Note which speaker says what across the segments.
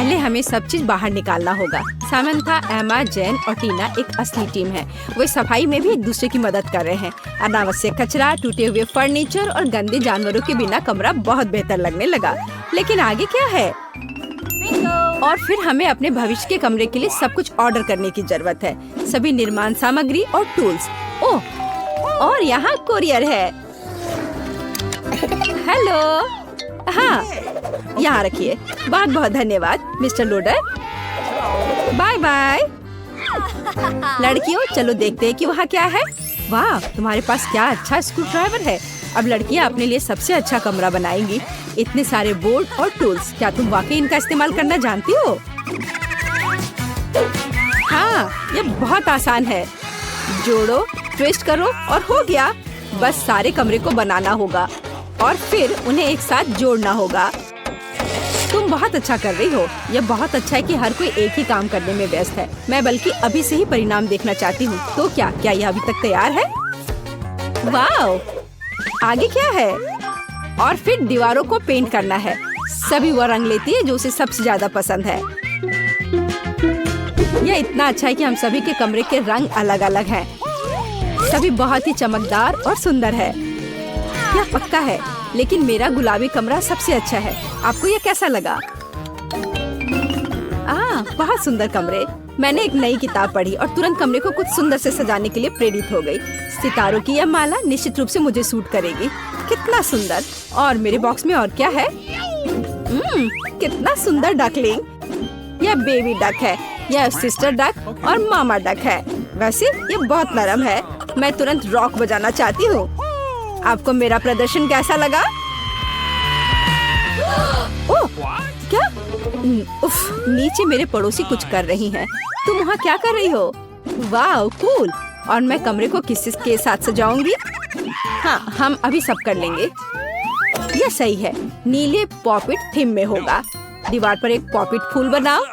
Speaker 1: पहले हमें सब चीज बाहर निकालना होगा। सामंथा, एमा, जैन और टीना एक असली टीम है। वे सफाई में भी एक दूसरे की मदद कर रहे हैं। अनावश्यक कचरा, टूटे हुए फर्नीचर और गंदे जानवरों के बिना कमरा बहुत बेहतर लगने लगा। लेकिन आगे क्या है? और फिर हमें अपने भविष्य के कमरे के लिए सब कुछ ऑर्डर करने की जरूरत है। सभी निर्माण सामग्री और टूल्स। ओह, और यहाँ कोरियर है। हेलो, हाँ, यहाँ रखिए। बहुत बहुत धन्यवाद मिस्टर लोडर। Bye bye. लड़कियों, चलो देखते हैं कि वहाँ क्या है। वाह, तुम्हारे पास क्या अच्छा स्क्रू ड्राइवर है। अब लड़कियाँ अपने लिए सबसे अच्छा कमरा बनाएंगी। इतने सारे बोर्ड और टूल्स, क्या तुम वाकई इनका इस्तेमाल करना जानती हो? हाँ, ये बहुत आसान है। जोड़ो, ट्विस्ट करो और हो गया। बस सारे कमरे को बनाना होगा और फिर उन्हें एक साथ जोड़ना होगा। तुम बहुत अच्छा कर रही हो। यह बहुत अच्छा है कि हर कोई एक ही काम करने में व्यस्त है। मैं बल्कि अभी से ही परिणाम देखना चाहती हूँ। तो क्या यह अभी तक तैयार है? वाह, आगे क्या है? और फिर दीवारों को पेंट करना है। सभी वो रंग लेती है जो उसे सबसे ज्यादा पसंद है। यह इतना अच्छा है कि हम सभी के कमरे के रंग अलग अलग हैं। सभी बहुत ही चमकदार और सुंदर है। यह पक्का है, लेकिन मेरा गुलाबी कमरा सबसे अच्छा है। आपको यह कैसा लगा? बहुत सुंदर कमरे। मैंने एक नई किताब पढ़ी और तुरंत कमरे को कुछ सुंदर से सजाने के लिए प्रेरित हो गई। सितारों की यह माला निश्चित रूप से मुझे सूट करेगी। कितना सुंदर। और मेरे बॉक्स में और क्या है? कितना सुंदर डकलिंग। यह बेबी डक है, यह सिस्टर डक और मामा डक है। वैसे ये बहुत नरम है। मैं तुरंत रॉक बजाना चाहती हूँ। आपको मेरा प्रदर्शन कैसा लगा? ओह, क्या? उफ, नीचे मेरे पड़ोसी कुछ कर रही हैं। तुम वहाँ क्या कर रही हो? वाह, कूल। और मैं कमरे को किसके साथ सजाऊंगी? हाँ, हम अभी सब कर लेंगे। यह सही है। नीले पॉपिट थीम में होगा। दीवार पर एक पॉपिट फूल बनाओ।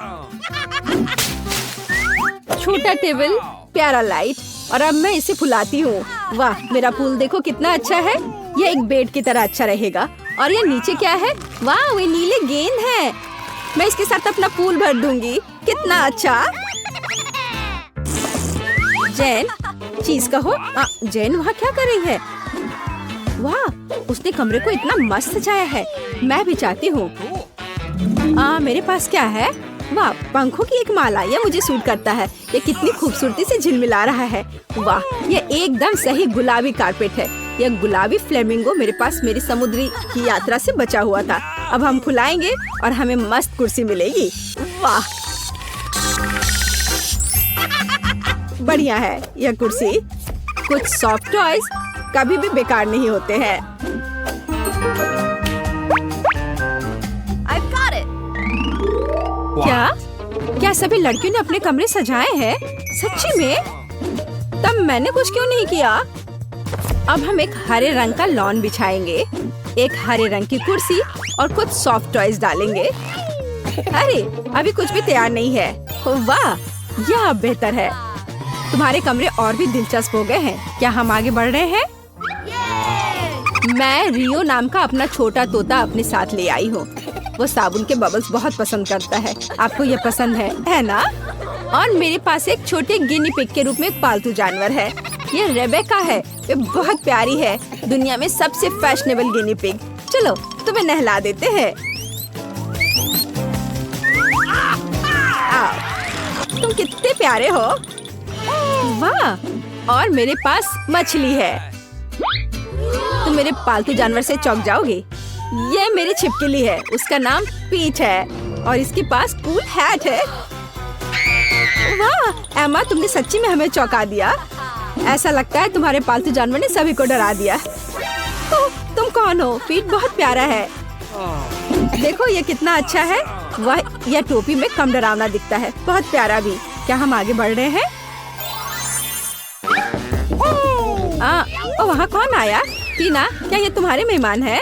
Speaker 1: छोटा टेबल, प्यारा लाइट। और अब मैं इसे फुलाती हूँ। वाह, मेरा फूल देखो कितना अच्छा है। यह एक बेड की तरह अच्छा रहेगा। और यह नीचे क्या है? वाह, वे नीले गेंद हैं। मैं इसके साथ अपना फूल भर दूंगी। कितना अच्छा। जैन, चीज कहो। जैन वहाँ क्या कर रही है? वाह, उसने कमरे को इतना मस्त सजाया है। मैं भी चाहती हूँ। मेरे पास क्या है? वाह, पंखों की एक माला। यह मुझे सूट करता है। ये कितनी खूबसूरती से झिलमिला रहा है। वाह, यह एकदम सही गुलाबी कारपेट है। यह गुलाबी फ्लेमिंगो मेरे पास मेरी समुद्री की यात्रा से बचा हुआ था। अब हम फुलाएंगे और हमें मस्त कुर्सी मिलेगी। वाह, बढ़िया है यह कुर्सी। कुछ सॉफ्ट टॉयज कभी भी बेकार नहीं होते हैं। क्या सभी लड़कियों ने अपने कमरे सजाए हैं? सच्ची में? तब मैंने कुछ क्यों नहीं किया? अब हम एक हरे रंग का लॉन बिछाएंगे, एक हरे रंग की कुर्सी और कुछ सॉफ्ट टॉयज डालेंगे। अरे, अभी कुछ भी तैयार नहीं है। वाह, यह अब बेहतर है। तुम्हारे कमरे और भी दिलचस्प हो गए हैं। क्या हम आगे बढ़ रहे हैं? मैं रियो नाम का अपना छोटा तोता अपने साथ ले आई हूँ। वो साबुन के बबल्स बहुत पसंद करता है। आपको ये पसंद है ना? और मेरे पास एक छोटे गिनी पिग के रूप में एक पालतू जानवर है। ये रेबेका है। ये बहुत प्यारी है। दुनिया में सबसे फैशनेबल गिनी पिग। चलो, तुम्हें नहला देते हैं। तुम कितने प्यारे हो। वाह, और मेरे पास मछली है। तुम मेरे पालतू जानवर से चौंक जाओगे। ये मेरी छिपकली है। उसका नाम पीच है और इसके पास कूल हैट है। वाह, एमा, तुमने सच्ची में हमें चौंका दिया। ऐसा लगता है तुम्हारे पालतू जानवर ने सभी को डरा दिया। तुम कौन हो? पीट बहुत प्यारा है। देखो ये कितना अच्छा है। वह यह टोपी में कम डरावना दिखता है। बहुत प्यारा भी। क्या हम आगे बढ़ रहे हैं? वहाँ कौन आया? टीना, क्या ये तुम्हारे मेहमान है?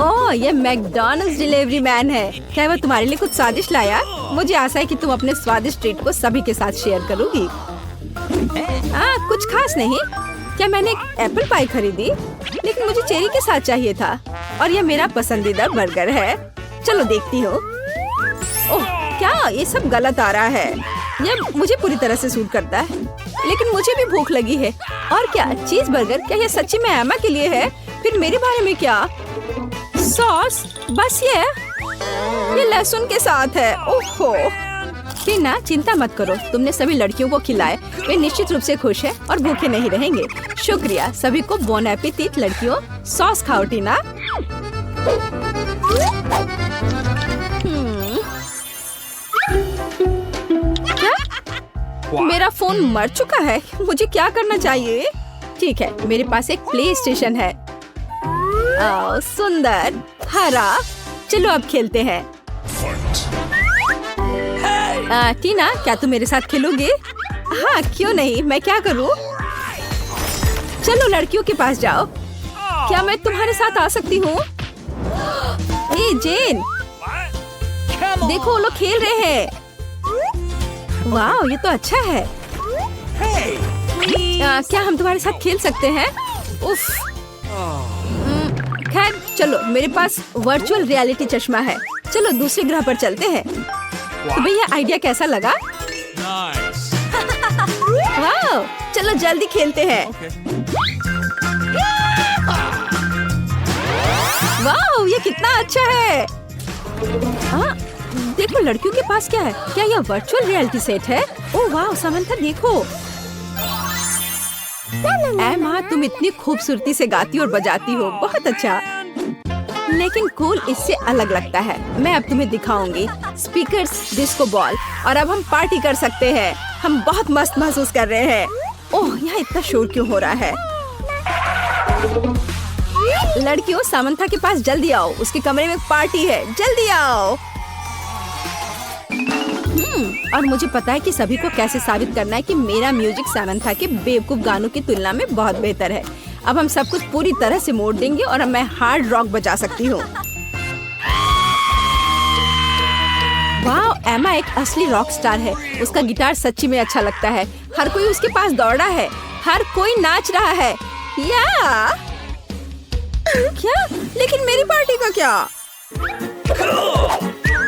Speaker 1: ओह, ये मैकडॉनल्ड्स डिलीवरी मैन है। क्या वो तुम्हारे लिए कुछ स्वादिष्ट लाया? मुझे आशा है कि तुम अपने स्वादिष्ट ट्रीट को सभी के साथ शेयर करोगी। कुछ खास नहीं। क्या मैंने एक एप्पल पाई खरीदी? लेकिन मुझे चेरी के साथ चाहिए था। और यह मेरा पसंदीदा बर्गर है। चलो देखती हूँ। ओह क्या, ये सब गलत आ रहा है। ये मुझे पूरी तरह से सूट करता है, लेकिन मुझे भी भूख लगी है। और क्या, चीज बर्गर? क्या ये सच्ची में एमा के लिए है? फिर मेरे बारे में क्या? सॉस? बस ये लहसुन के साथ है। ओहो टीना, चिंता मत करो, तुमने सभी लड़कियों को खिलाए, वे निश्चित रूप से खुश है और भूखे नहीं रहेंगे। शुक्रिया, सभी को बोन एपेटिट। लड़कियों, सॉस खाओ। टीना, क्या मेरा फोन मर चुका है? मुझे क्या करना चाहिए? ठीक है, मेरे पास एक प्ले स्टेशन है। सुंदर हरा, चलो अब खेलते हैं। टीना, क्या तुम मेरे साथ खेलोगे? हाँ, क्यों नहीं, मैं क्या करूँ? चलो लड़कियों के पास जाओ। क्या मैं तुम्हारे साथ आ सकती हूँ? जेन, देखो वो लोग खेल रहे हैं। वाह, ये तो अच्छा है। क्या हम तुम्हारे साथ खेल सकते हैं? उफ। खैर चलो, मेरे पास वर्चुअल रियलिटी चश्मा है। चलो दूसरे ग्रह पर चलते हैं। तुम्हें यह आइडिया कैसा लगा? वाह, चलो जल्दी खेलते हैं। वाह, ये कितना अच्छा है। हाँ, देखो लड़कियों के पास क्या है। क्या यह वर्चुअल रियलिटी सेट है? ओह वाह समंथा, देखो। एमा, तुम इतनी खूबसूरती से गाती और बजाती हो, बहुत अच्छा। लेकिन कूल इससे अलग लगता है। मैं अब तुम्हें दिखाऊंगी। स्पीकर्स, डिस्को बॉल, और अब हम पार्टी कर सकते हैं। हम बहुत मस्त महसूस कर रहे हैं। ओह, यहाँ इतना शोर क्यों हो रहा है? लड़कियों, सामंथा के पास जल्दी आओ, उसके कमरे में पार्टी है, जल्दी आओ। और मुझे पता है कि सभी को कैसे साबित करना है कि मेरा म्यूजिक सामंथा के बेवकूफ गानों की तुलना में बहुत बेहतर है। अब हम सब कुछ पूरी तरह से मोड़ देंगे और अब मैं हार्ड रॉक बजा सकती हूँ। वाह, एमा एक असली रॉक स्टार है। उसका गिटार सच्ची में अच्छा लगता है। हर कोई उसके पास दौड़ा है, हर कोई नाच रहा है। या क्या? लेकिन मेरी पार्टी का क्या?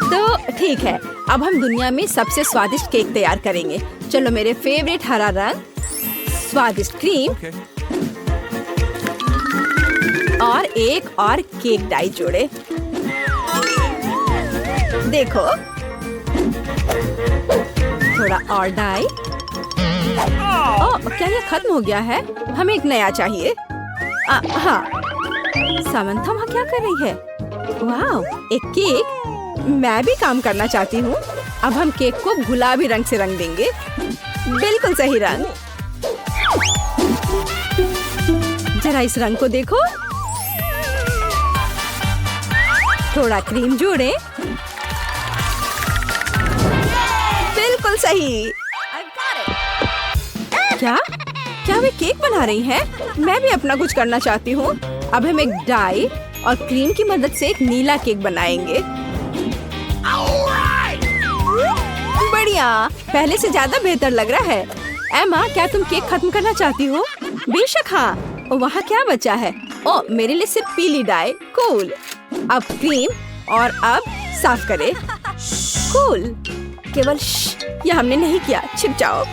Speaker 1: तो ठीक है, अब हम दुनिया में सबसे स्वादिष्ट केक तैयार करेंगे। चलो, मेरे फेवरेट हरा रंग, स्वादिष्ट क्रीम और एक और केक डाई जोड़े। देखो, थोड़ा और डाई। ओह, क्या ये खत्म हो गया है? हमें एक नया चाहिए। हाँ, सामंथा वहाँ क्या कर रही है? वाह, एक केक। मैं भी काम करना चाहती हूँ। अब हम केक को गुलाबी रंग से रंग देंगे। बिल्कुल सही रंग। जरा इस रंग को देखो। थोड़ा क्रीम जोड़े। बिल्कुल सही। क्या? क्या वे केक बना रही हैं? मैं भी अपना कुछ करना चाहती हूँ। अब हम एक डाई और क्रीम की मदद से एक नीला केक बनाएंगे। बढ़िया, पहले से ज्यादा बेहतर लग रहा है। एमा, क्या तुम केक खत्म करना चाहती हो? बेशक हाँ। वहाँ क्या बचा है? ओ, मेरे लिए सिर्फ पीली डाई। कूल। अब क्रीम और अब साफ करें। कूल। केवल यह हमने नहीं किया। छिप जाओ।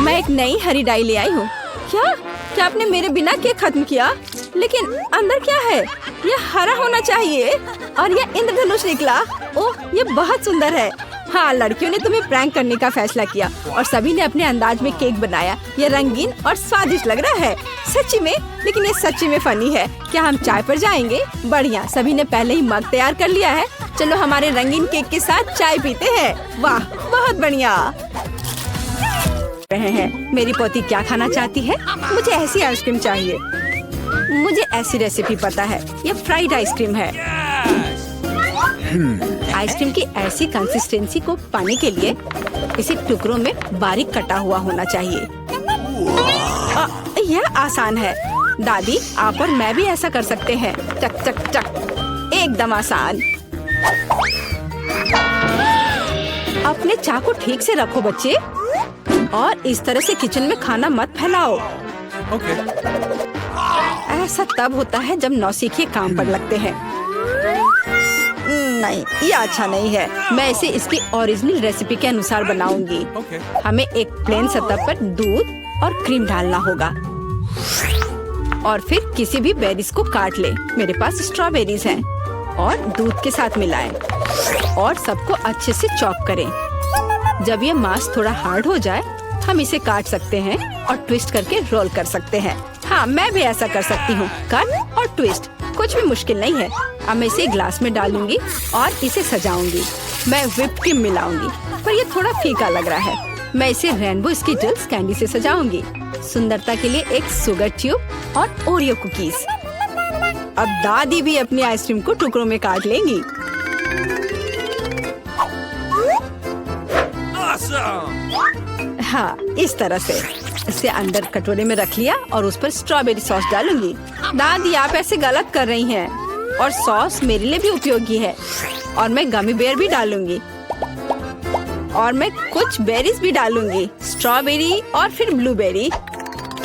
Speaker 1: मैं एक नई हरी डाई ले आई हूँ। क्या आपने मेरे बिना केक खत्म किया? लेकिन अंदर क्या है? यह हरा होना चाहिए और यह इंद्रधनुष निकला। ओह, ये बहुत सुंदर है। हाँ, लड़कियों ने तुम्हें प्रैंक करने का फैसला किया और सभी ने अपने अंदाज में केक बनाया। ये रंगीन और स्वादिष्ट लग रहा है सच्ची में, लेकिन ये सच्ची में फनी है। क्या हम चाय पर जाएंगे? बढ़िया, सभी ने पहले ही मग तैयार कर लिया है। चलो हमारे रंगीन केक के साथ चाय पीते हैं। वाह, बहुत बढ़िया। रहे हैं। मेरी पोती क्या खाना चाहती है? मुझे ऐसी आइसक्रीम चाहिए। मुझे ऐसी रेसिपी पता है। ये फ्राइड आइसक्रीम है। आइसक्रीम की ऐसी कंसिस्टेंसी को पाने के लिए इसे टुकड़ों में बारीक कटा हुआ होना चाहिए। यह आसान है। दादी, आप और मैं भी ऐसा कर सकते हैं। चक चक चक, एकदम आसान। अपने चाकू ठीक से रखो बच्चे, और इस तरह से किचन में खाना मत फैलाओ। ऐसा तब होता है जब नौसिखिए काम पर लगते हैं। नहीं, ये अच्छा नहीं है। मैं इसे इसकी ओरिजिनल रेसिपी के अनुसार बनाऊंगी। हमें एक प्लेन सतह पर दूध और क्रीम डालना होगा और फिर किसी भी बेरीज को काट ले। मेरे पास स्ट्रॉबेरीज हैं और दूध के साथ मिलाएं और सबको अच्छे से चॉप करें। जब ये मांस थोड़ा हार्ड हो जाए हम इसे काट सकते हैं और ट्विस्ट करके रोल कर सकते हैं। हाँ, मैं भी ऐसा कर सकती हूँ। कट और ट्विस्ट कुछ भी मुश्किल नहीं है। अब मैं इसे ग्लास में डालूंगी और इसे सजाऊंगी। मैं व्हिप क्रीम मिलाऊंगी, पर ये थोड़ा फीका लग रहा है। मैं इसे रेनबो स्किटल्स कैंडी से सजाऊंगी। सुंदरता के लिए एक शुगर ट्यूब और ओरियो कुकीज। अब दादी भी अपनी आइसक्रीम को टुकड़ों में काट लेंगी। हाँ, इस तरह से इसे अंदर कटोरे में रख लिया और उस पर स्ट्रॉबेरी सॉस डालूंगी। दादी, आप ऐसे गलत कर रही हैं और सॉस मेरे लिए भी उपयोगी है। और मैं गमी बेयर भी डालूंगी और मैं कुछ बेरीज भी डालूंगी, स्ट्रॉबेरी और फिर ब्लूबेरी।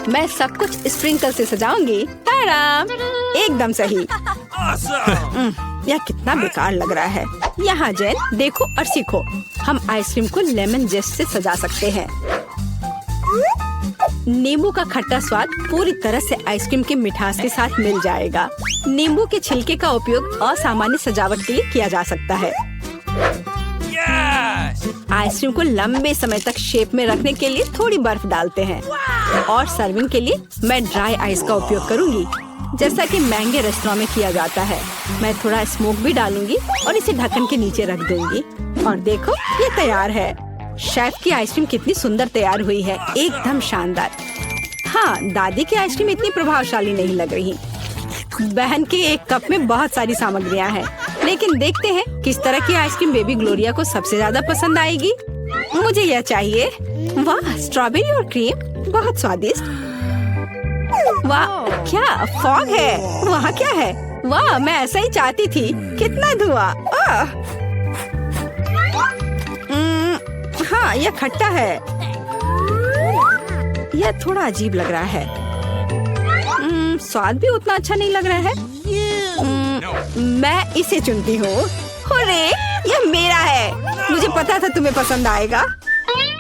Speaker 1: मैं सब कुछ स्प्रिंकल से सजाऊंगी। ताराम, एकदम सही। यह कितना बेकार लग रहा है। यहाँ जेन, देखो और सीखो। हम आइसक्रीम को लेमन जेस्ट से सजा सकते हैं। नींबू का खट्टा स्वाद पूरी तरह से आइसक्रीम की मिठास के साथ मिल जाएगा। नींबू के छिलके का उपयोग असामान्य सजावट के लिए किया जा सकता है। आइसक्रीम को लंबे समय तक शेप में रखने के लिए थोड़ी बर्फ डालते हैं और सर्विंग के लिए मैं ड्राई आइस का उपयोग करूंगी, जैसा कि महंगे रेस्टोरेंट में किया जाता है। मैं थोड़ा स्मोक भी डालूंगी और इसे ढक्कन के नीचे रख दूंगी। और देखो, ये तैयार है। शेफ की आइसक्रीम कितनी सुंदर तैयार हुई है, एकदम शानदार। हाँ, दादी की आइसक्रीम इतनी प्रभावशाली नहीं लग रही। बहन के एक कप में बहुत सारी सामग्रियाँ हैं, लेकिन देखते हैं किस तरह की आइसक्रीम बेबी ग्लोरिया को सबसे ज्यादा पसंद आएगी। मुझे यह चाहिए। वाह, स्ट्रॉबेरी और क्रीम, बहुत स्वादिष्ट। वाह, क्या फॉग है? वहाँ क्या है? वाह, मैं ऐसा ही चाहती थी। कितना धुआं। हाँ, यह खट्टा है। यह थोड़ा अजीब लग रहा है। स्वाद भी उतना अच्छा नहीं लग रहा है। मैं इसे चुनती हूँ। अरे, यह मेरा है। मुझे पता था तुम्हें पसंद आएगा।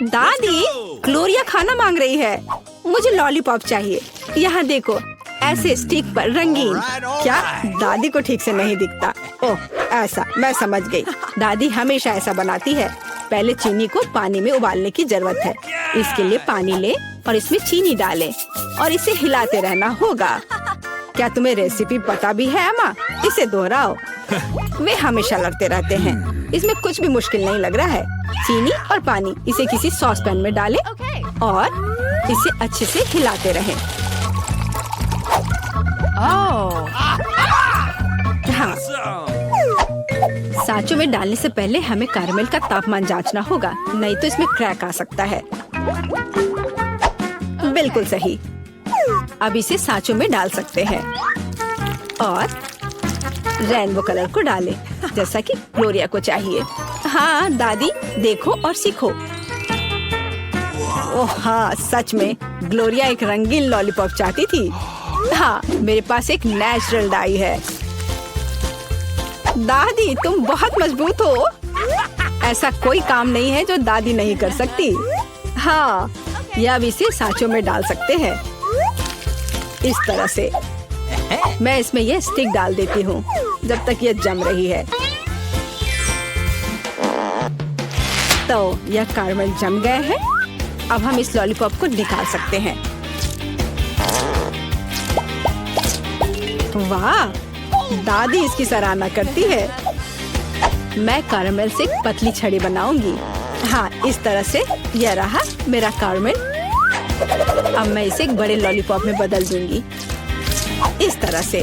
Speaker 1: दादी, ग्लोरिया खाना मांग रही है। मुझे लॉलीपॉप चाहिए। यहाँ देखो, ऐसे स्टिक पर रंगीन। क्या दादी को ठीक से नहीं दिखता? ओह, ऐसा, मैं समझ गई। दादी हमेशा ऐसा बनाती है। पहले चीनी को पानी में उबालने की जरूरत है। इसके लिए पानी ले और इसमें चीनी डालें और इसे हिलाते रहना होगा। क्या तुम्हें रेसिपी पता भी है अम्मा? इसे दोहराओ। वे हमेशा लड़ते रहते हैं। इसमें कुछ भी मुश्किल नहीं लग रहा है। चीनी और पानी, इसे किसी सॉस पैन में डालें और इसे अच्छे से हिलाते रहें। हाँ, सांचों में डालने से पहले हमें कैरमेल का तापमान जांचना होगा, नहीं तो इसमें क्रैक आ सकता है। बिल्कुल सही। अब इसे सांचों में डाल सकते हैं और रेनबो कलर को डालें, जैसा कि ग्लोरिया को चाहिए। हाँ दादी, देखो और सीखो। ओह हाँ, सच में ग्लोरिया एक रंगीन लॉलीपॉप चाहती थी। हाँ, मेरे पास एक नेचुरल डाई है। दादी, तुम बहुत मजबूत हो। ऐसा कोई काम नहीं है जो दादी नहीं कर सकती। हाँ, या अब इसे सांचों में डाल सकते हैं इस तरह से। मैं इसमें यह स्टिक डाल देती हूँ जब तक यह जम रही है। तो यह कैरमेल जम गए हैं। अब हम इस लॉलीपॉप को निकाल सकते हैं। वाह, दादी इसकी सराहना करती है। मैं कैरमेल से एक पतली छड़ी बनाऊंगी। हाँ, इस तरह से। यह रहा मेरा कैरमेल। अब मैं इसे एक बड़े लॉलीपॉप में बदल दूंगी, इस तरह से।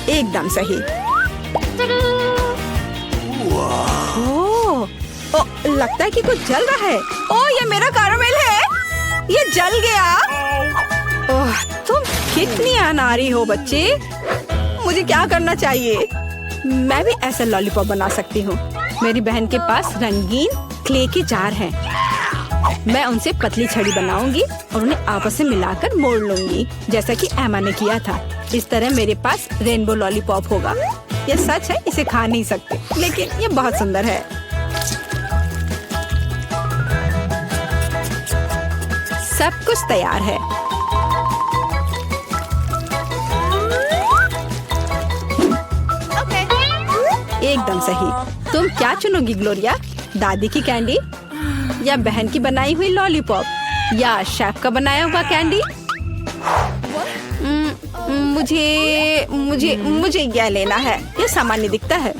Speaker 1: एकदम सही। ओह, लगता है कि कुछ जल रहा है। ओह, ये मेरा कैरमेल है। ये जल गया। ओह, तुम कितनी अनाड़ी हो बच्चे। मुझे क्या करना चाहिए? मैं भी ऐसा लॉलीपॉप बना सकती हूँ। मेरी बहन के पास रंगीन क्ले के जार हैं। मैं उनसे पतली छड़ी बनाऊंगी और उन्हें आपस में मिलाकर मोड़ लूंगी, जैसा कि एमा ने किया था। इस तरह मेरे पास रेनबो लॉलीपॉप होगा। ये सच है, इसे खा नहीं सकते, लेकिन ये बहुत सुंदर है। सब कुछ तैयार है। एकदम सही। तुम क्या चुनोगी ग्लोरिया? दादी की कैंडी या बहन की बनाई हुई लॉलीपॉप या शेफ का बनाया हुआ कैंडी? मुझे मुझे मुझे यह लेना है। यह सामान्य दिखता है।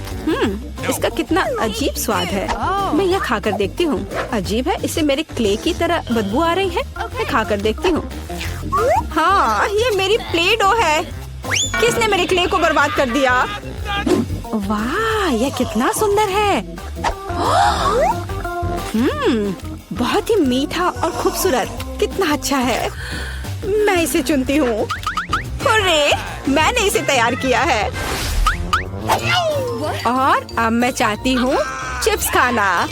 Speaker 1: इसका कितना अजीब स्वाद है। मैं यह खाकर देखती हूँ। अजीब है, इसे मेरे क्ले की तरह बदबू आ रही है। मैं खाकर देखती हूँ। हाँ, ये मेरी प्ले डो है। किसने मेरे क्ले को बर्बाद कर दिया? वाह, यह कितना सुंदर है। बहुत ही मीठा और खूबसूरत। कितना अच्छा है। मैं इसे चुनती हूँ। हुर्रे, मैंने इसे तैयार किया है। और अब मैं चाहती हूँ चिप्स खाना।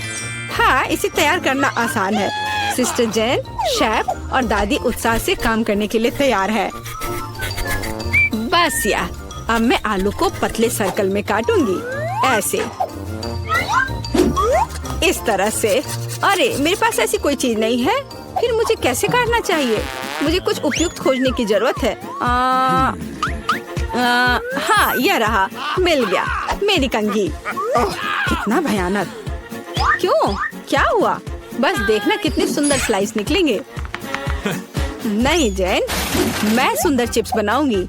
Speaker 1: हाँ, इसे तैयार करना आसान है। सिस्टर जेन, शेफ और दादी उत्साह से काम करने के लिए तैयार है। बस या, अब मैं आलू को पतले सर्कल में काटूंगी, ऐसे, इस तरह से। अरे, मेरे पास ऐसी कोई चीज नहीं है। फिर मुझे कैसे काटना चाहिए? मुझे कुछ उपयुक्त खोजने की जरूरत है। हाँ, यह रहा, मिल गया, मेरी कंघी। ओह, कितना भयानक। क्यों? क्या हुआ? बस देखना कितने सुंदर स्लाइस निकलेंगे। नहीं जेन, मैं सुंदर चिप्स बनाऊंगी।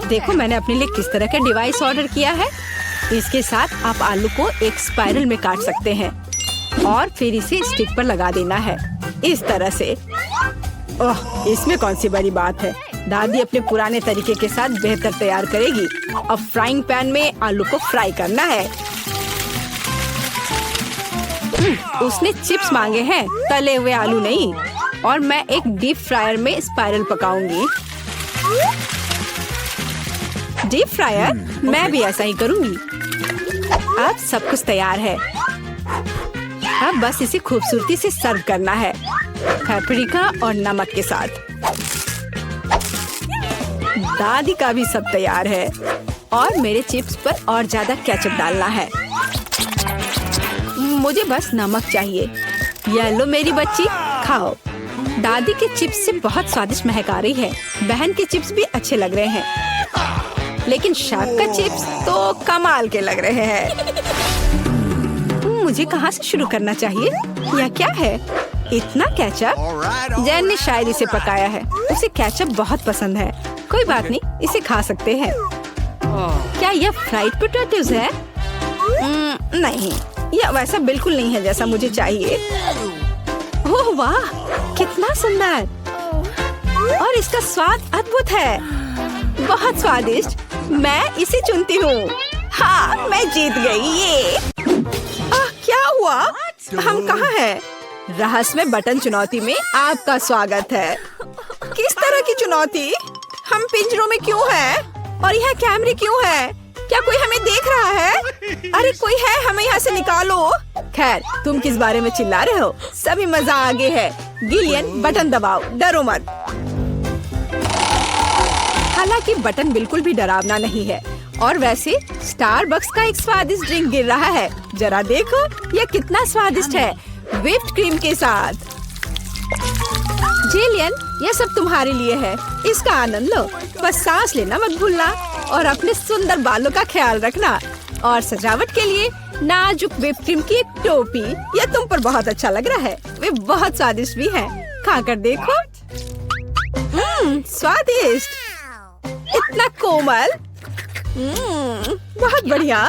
Speaker 1: देखो मैंने अपने लिए किस तरह का डिवाइस ऑर्डर किया है। इसके साथ आप आलू को एक स्पाइरल में काट सकते हैं और फिर इसे स्टिक पर लगा देना है, इस तरह से। ओह, इसमें कौन सी बड़ी बात है। दादी अपने पुराने तरीके के साथ बेहतर तैयार करेगी। अब फ्राइंग पैन में आलू को फ्राई करना है। उसने चिप्स मांगे हैं, तले हुए आलू नहीं। और मैं एक डीप फ्रायर में स्पाइरल पकाऊंगी। Deep fryer? मैं भी ऐसा ही करूंगी। अब सब कुछ तैयार है। अब बस इसे खूबसूरती से सर्व करना है, पेपरिका और नमक के साथ। दादी का भी सब तैयार है और मेरे चिप्स पर और ज्यादा केचप डालना है। मुझे बस नमक चाहिए। ये लो मेरी बच्ची, खाओ। दादी के चिप्स से बहुत स्वादिष्ट महक आ रही है। बहन के चिप्स भी अच्छे लग रहे हैं, लेकिन शेफ का चिप्स तो कमाल के लग रहे हैं। मुझे कहाँ से शुरू करना चाहिए? यह क्या है? इतना केचप? जैन ने शायद इसे पकाया है। उसे केचप बहुत पसंद है। कोई बात नहीं, इसे खा सकते हैं। क्या यह फ्राइड पोटैटोज है? नहीं, यह वैसा बिल्कुल नहीं है जैसा मुझे चाहिए। ओह वाह, कितना सुंदर। और इसका स्वाद अद्भुत है, बहुत स्वादिष्ट। मैं इसे चुनती हूँ। हाँ, मैं जीत गई। ये क्या हुआ? हम कहाँ हैं? रहस्यमय बटन चुनौती में आपका स्वागत है। किस तरह की चुनौती? हम पिंजरों में क्यों हैं? और यह कैमरे क्यों हैं? क्या कोई हमें देख रहा है? अरे कोई है, हमें यहाँ से निकालो। खैर, तुम किस बारे में चिल्ला रहे हो? सभी मजा आगे है। गिलियन, बटन दबाओ, डरो मत। हालांकि बटन बिल्कुल भी डरावना नहीं है। और वैसे स्टारबक्स का एक स्वादिष्ट ड्रिंक गिर रहा है। जरा देखो, यह कितना स्वादिष्ट है, व्हिप्ड क्रीम के साथ। जिलियन, यह सब तुम्हारे लिए है। इसका आनंद लो। बस सांस लेना मत भूलना और अपने सुंदर बालों का ख्याल रखना। और सजावट के लिए नाजुक व्हिप्ड क्रीम की एक टोपी। यह तुम पर बहुत अच्छा लग रहा है। वे बहुत स्वादिष्ट भी है। खाकर देखो। स्वादिष्ट, इतना कोमल। बहुत बढ़िया।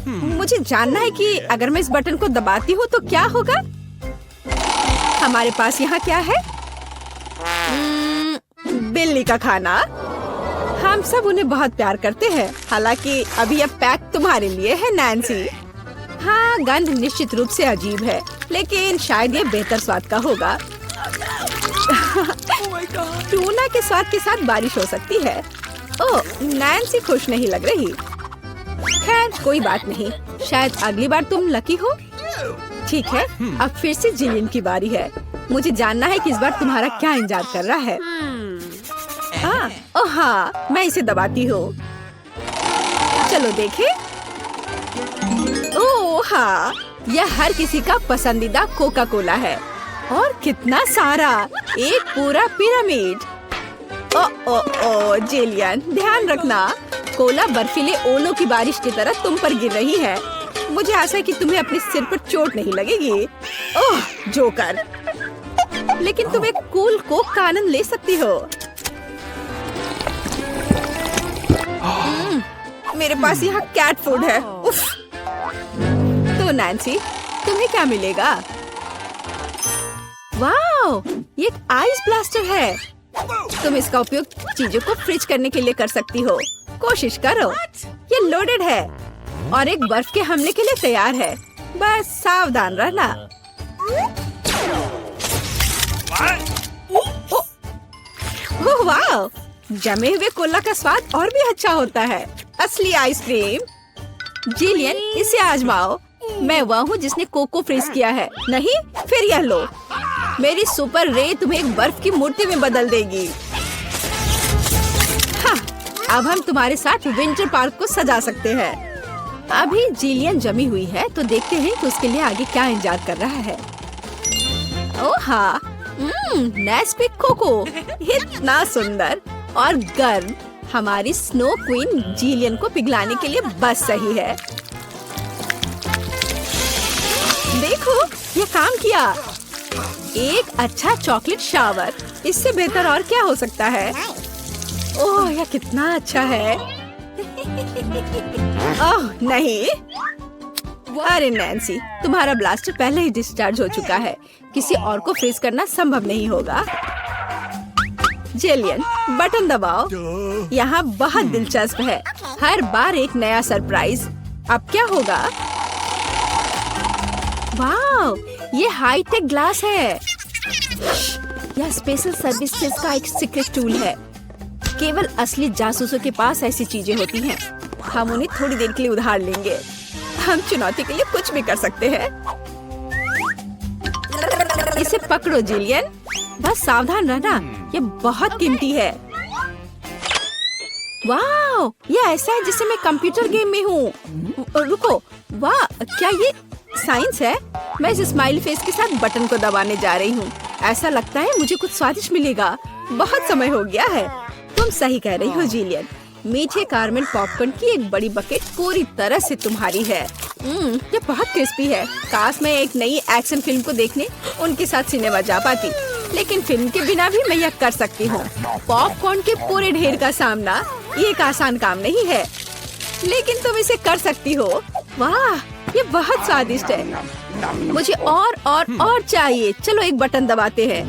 Speaker 1: मुझे जानना है कि अगर मैं इस बटन को दबाती हूँ तो क्या होगा? हमारे पास यहाँ क्या है? बिल्ली का खाना। हम सब उन्हें बहुत प्यार करते हैं। हालांकि अभी यह पैक तुम्हारे लिए है नैन्सी। हाँ, गंध निश्चित रूप से अजीब है, लेकिन शायद ये बेहतर स्वाद का होगा। टूना के स्वाद के साथ बारिश हो सकती है। ओह, नैन्सी खुश नहीं लग रही। खैर, कोई बात नहीं। शायद अगली बार तुम लकी हो। ठीक है, अब फिर से जिलियन की बारी है। मुझे जानना है कि इस बार तुम्हारा क्या इंतजार कर रहा है। ओह हाँ, मैं इसे दबाती हूँ। चलो देखें। ओह हाँ, यह हर किसी का पसंदीदा कोका कोला है। और कितना सारा, एक पूरा पिरामिड। ओ ओ ओ जेलियन, ध्यान रखना, कोला बर्फीले ओलों की बारिश की तरह तुम पर गिर रही है। मुझे आशा है कि तुम्हें अपने सिर पर चोट नहीं लगेगी। ओह जोकर, लेकिन तुम एक कूल कोक का आनंद ले सकती हो। मेरे पास यहाँ कैट फूड है। उफ। तो नैन्सी, तुम्हें क्या मिलेगा? वाओ, ये एक आइस ब्लास्टर है। तुम इसका उपयोग चीजों को फ्रीज करने के लिए कर सकती हो। कोशिश करो। ये लोडेड है और एक बर्फ के हमले के लिए तैयार है। बस सावधान रहना। ओह वाह, जमे हुए कोला का स्वाद और भी अच्छा होता है। असली आइसक्रीम। जिलियन, इसे आजमाओ। मैं वह हूँ जिसने कोको फ्रीज किया है। नहीं, फिर यह लो। मेरी सुपर रे तुम्हें एक बर्फ की मूर्ति में बदल देगी। हाँ, अब हम तुम्हारे साथ विंटर पार्क को सजा सकते हैं। अभी जिलियन जमी हुई है, तो देखते हैं कि उसके लिए आगे क्या इंतजार कर रहा है। ओह हाँ, नेस्पिक कोको, इतना सुंदर और गर्म। हमारी स्नो क्वीन जिलियन को पिघलाने के लिए बस सही है। देखो, ये काम किया। एक अच्छा चॉकलेट शावर, इससे बेहतर और क्या हो सकता है? ओह, यह कितना अच्छा है। ओह नहीं, अरे नैन्सी, तुम्हारा ब्लास्टर पहले ही डिस्चार्ज हो चुका है। किसी और को फ्रीज करना संभव नहीं होगा। जेलियन, बटन दबाओ। यहाँ बहुत दिलचस्प है। हर बार एक नया सरप्राइज। अब क्या होगा? वाह, ये हाईटेक ग्लास है। यह स्पेशल सर्विसेज का एक सीक्रेट टूल है। केवल असली जासूसों के पास ऐसी चीजें होती हैं। हम उन्हें थोड़ी देर के लिए उधार लेंगे। हम चुनौती के लिए कुछ भी कर सकते हैं। इसे पकड़ो जिलियन, बस सावधान रहना, ये बहुत कीमती है। वाह, ये ऐसा है जैसे मैं कंप्यूटर गेम में हूँ। रुको, वाह, क्या ये साइंस है? मैं इस स्माइली फेस के साथ बटन को दबाने जा रही हूँ। ऐसा लगता है मुझे कुछ स्वादिष्ट मिलेगा। बहुत समय हो गया है। तुम सही कह रही हो जिलियन। मीठे कारमेल पॉपकॉर्न की एक बड़ी बकेट पूरी तरह से तुम्हारी है। ये बहुत क्रिस्पी है। काश मैं एक नई एक्शन फिल्म को देखने उनके साथ सिनेमा जा पाती, लेकिन फिल्म के बिना भी मैं यह कर सकती हूँ। पॉपकॉर्न के पूरे ढेर का सामना ये एक आसान काम नहीं है, लेकिन तुम इसे कर सकती हो। वाह, ये बहुत स्वादिष्ट है। मुझे और चाहिए। चलो एक बटन दबाते हैं।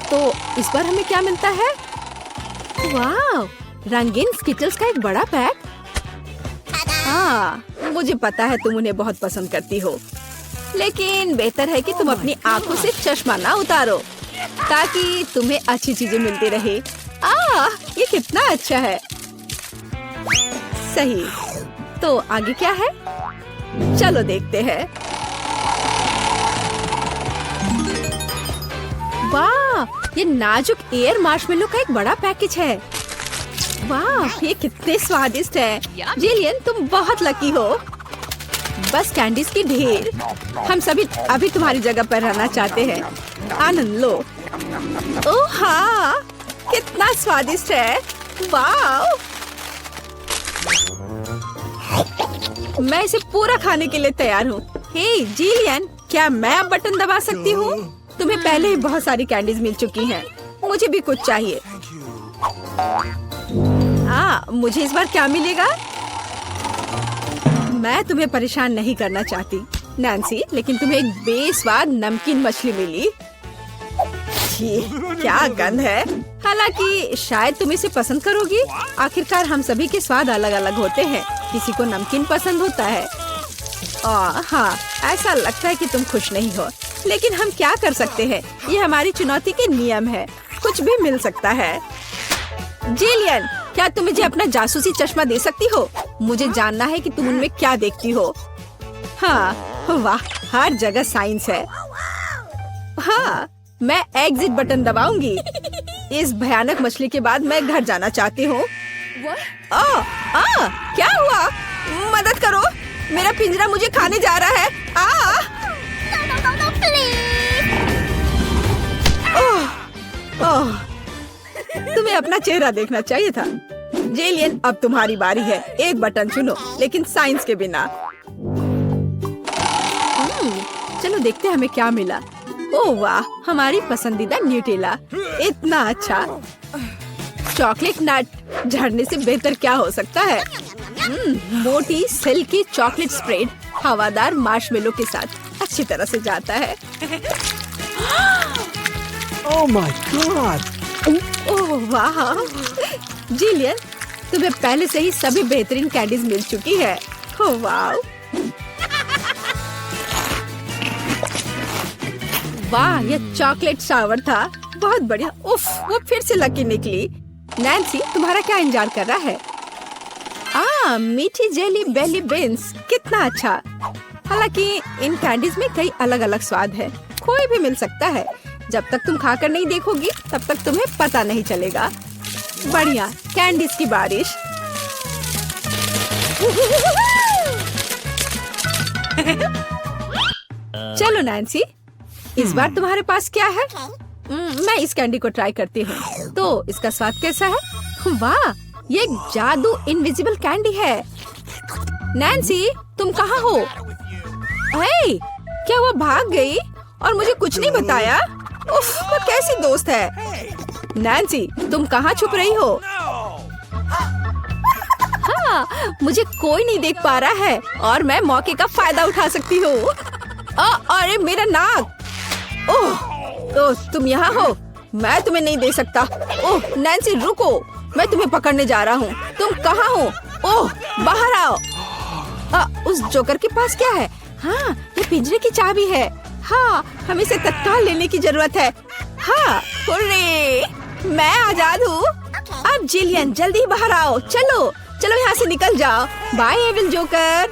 Speaker 1: तो इस बार हमें क्या मिलता है? वाह, रंगीन स्किटल्स का एक बड़ा पैक। हाँ, मुझे पता है तुम उन्हें बहुत पसंद करती हो, लेकिन बेहतर है कि तुम अपनी आंखों से चश्मा ना उतारो, ताकि तुम्हें अच्छी चीजें मिलती रहे। ये कितना अच्छा है। सही। तो आगे क्या है? चलो देखते हैं। वाह, ये नाजुक एयर मार्शमेलो का एक बड़ा पैकेज है। वाह, ये कितने स्वादिष्ट है। जिलियन, तुम बहुत लकी हो। बस कैंडीज की ढेर। हम सभी अभी तुम्हारी जगह पर रहना चाहते हैं। आनंद लो। ओह हाँ, कितना स्वादिष्ट है। वाह, मैं इसे पूरा खाने के लिए तैयार हूँ। हे जिलियन, क्या मैं अब बटन दबा सकती हूँ? तुम्हें पहले ही बहुत सारी कैंडीज मिल चुकी हैं। मुझे भी कुछ चाहिए। मुझे इस बार क्या मिलेगा? मैं तुम्हें परेशान नहीं करना चाहती नैन्सी, लेकिन तुम्हें एक बेस्वाद नमकीन मछली मिली। क्या गंध है। हालांकि शायद तुम इसे पसंद करोगी। आखिरकार हम सभी के स्वाद अलग अलग होते हैं। किसी को नमकीन पसंद होता है। हाँ, ऐसा लगता है कि तुम खुश नहीं हो, लेकिन हम क्या कर सकते हैं? ये हमारी चुनौती के नियम है। कुछ भी मिल सकता है। जिलियन, क्या तुम मुझे अपना जासूसी चश्मा दे सकती हो? मुझे जानना है कि तुम उनमें क्या देखती हो। हाँ, वाह, हर जगह साइंस है। हाँ, मैं एग्जिट बटन दबाऊंगी। इस भयानक मछली के बाद मैं घर जाना चाहती हूँ। क्या हुआ? मदद करो, मेरा पिंजरा मुझे खाने जा रहा है। तुम्हें अपना चेहरा देखना चाहिए था। जेलियन, अब तुम्हारी बारी है। एक बटन चुनो, लेकिन साइंस के बिना। चलो देखते हैं हमें क्या मिला। ओह वाह, हमारी पसंदीदा न्यूटेला। इतना अच्छा। चॉकलेट नट, झड़ने से बेहतर क्या हो सकता है? मोटी सिल्की चॉकलेट स्प्रेड हवादार मार्शमेलो के साथ अच्छी तरह से जाता है।
Speaker 2: Oh my God!
Speaker 1: ओह वाह, जिलियन, तुम्हें पहले से ही सभी बेहतरीन कैंडीज मिल चुकी है। ओह वाह, वाह, ये चॉकलेट शावर था। बहुत बढ़िया। उफ, वो फिर से लकी निकली। नैन्सी, तुम्हारा क्या इंतजार कर रहा है? मीठी जेली बेली बीन्स, कितना अच्छा। हालांकि इन कैंडीज में कई अलग अलग स्वाद है। कोई भी मिल सकता है। जब तक तुम खाकर नहीं देखोगी, तब तक तुम्हें पता नहीं चलेगा। बढ़िया, कैंडीज की बारिश। चलो नैन्सी, इस बार तुम्हारे पास क्या है? मैं इस कैंडी को ट्राई करती हूँ। तो इसका स्वाद कैसा है? वाह, ये एक जादू इनविजिबल कैंडी है। नैन्सी, तुम कहाँ हो? हे, क्या वो भाग गई और मुझे कुछ नहीं बताया? उफ, वो कैसी दोस्त है? नैन्सी, तुम कहाँ छुप रही हो? हाँ, मुझे कोई नहीं देख पा रहा है और मैं मौके का फायदा उठा सकती हूँ। अरे मेरा नाक! ओह, तुम यहाँ हो? मैं तुम्हें नहीं दे सकता। ओह नैन्सी, रुको, मैं तुम्हें पकड़ने जा रहा हूँ। तुम कहाँ हो? ओह, बाहर आओ। उस जोकर के पास क्या है? हाँ, ये पिंजरे की चाबी है। हाँ, हमें इसे तत्काल लेने की जरूरत है। हाँ, हुर्रे, मैं आजाद हूँ। अब जिलियन, जल्दी बाहर आओ। चलो चलो, यहाँ से निकल जाओ। Bye evil joker.